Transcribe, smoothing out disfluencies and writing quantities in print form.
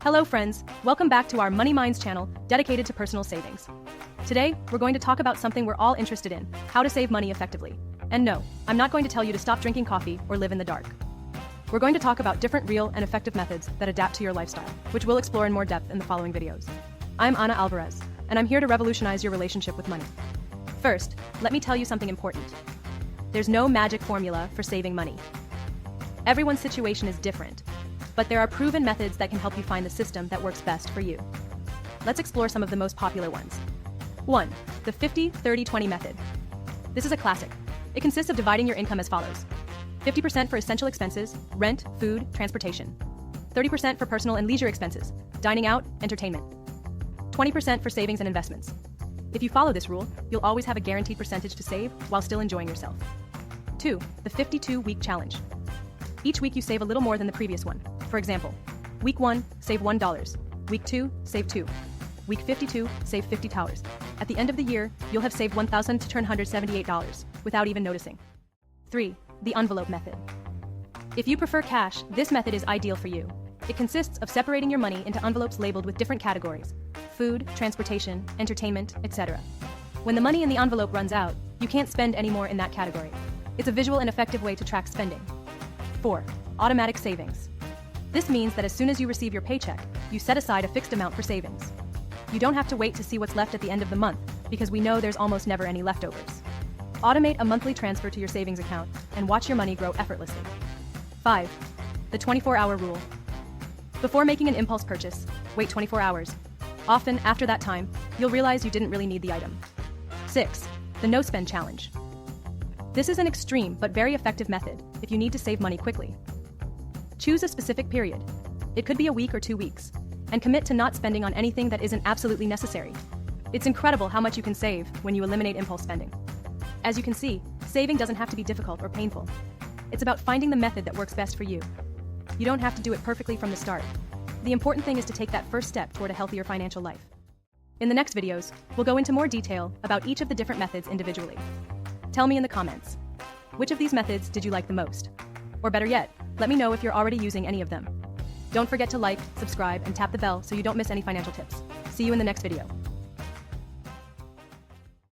Hello friends, welcome back to our Money Minds channel dedicated to personal savings. Today, we're going to talk about something we're all interested in, how to save money effectively. And no, I'm not going to tell you to stop drinking coffee or live in the dark. We're going to talk about different real and effective methods that adapt to your lifestyle, which we'll explore in more depth in the following videos. I'm Ana Alvarez, and I'm here to revolutionize your relationship with money. First, let me tell you something important. There's no magic formula for saving money. Everyone's situation is different, but there are proven methods that can help you find the system that works best for you. Let's explore some of the most popular ones. 1. The 50-30-20 method. This is a classic. It consists of dividing your income as follows. 50% for essential expenses, rent, food, transportation. 30% for personal and leisure expenses, dining out, entertainment. 20% for savings and investments. If you follow this rule, you'll always have a guaranteed percentage to save while still enjoying yourself. 2. The 52-week challenge. Each week you save a little more than the previous one. For example, week 1, save $1. Week 2, save 2. Week 52, save $50. At the end of the year, you'll have saved $1,278 without even noticing. 3. The envelope method. If you prefer cash, this method is ideal for you. It consists of separating your money into envelopes labeled with different categories: food, transportation, entertainment, etc. When the money in the envelope runs out, you can't spend any more in that category. It's a visual and effective way to track spending. 4. Automatic savings. This means that as soon as you receive your paycheck, you set aside a fixed amount for savings. You don't have to wait to see what's left at the end of the month, because we know there's almost never any leftovers. Automate a monthly transfer to your savings account and watch your money grow effortlessly. 5. The 24-hour rule. Before making an impulse purchase, wait 24 hours. Often, after that time, you'll realize you didn't really need the item. 6. The no-spend challenge. This is an extreme but very effective method if you need to save money quickly. Choose a specific period. It could be a week or 2 weeks, and commit to not spending on anything that isn't absolutely necessary. It's incredible how much you can save when you eliminate impulse spending. As you can see, saving doesn't have to be difficult or painful. It's about finding the method that works best for you. You don't have to do it perfectly from the start. The important thing is to take that first step toward a healthier financial life. In the next videos, we'll go into more detail about each of the different methods individually. Tell me in the comments, which of these methods did you like the most? Or better yet, let me know if you're already using any of them. Don't forget to like, subscribe, and tap the bell so you don't miss any financial tips. See you in the next video.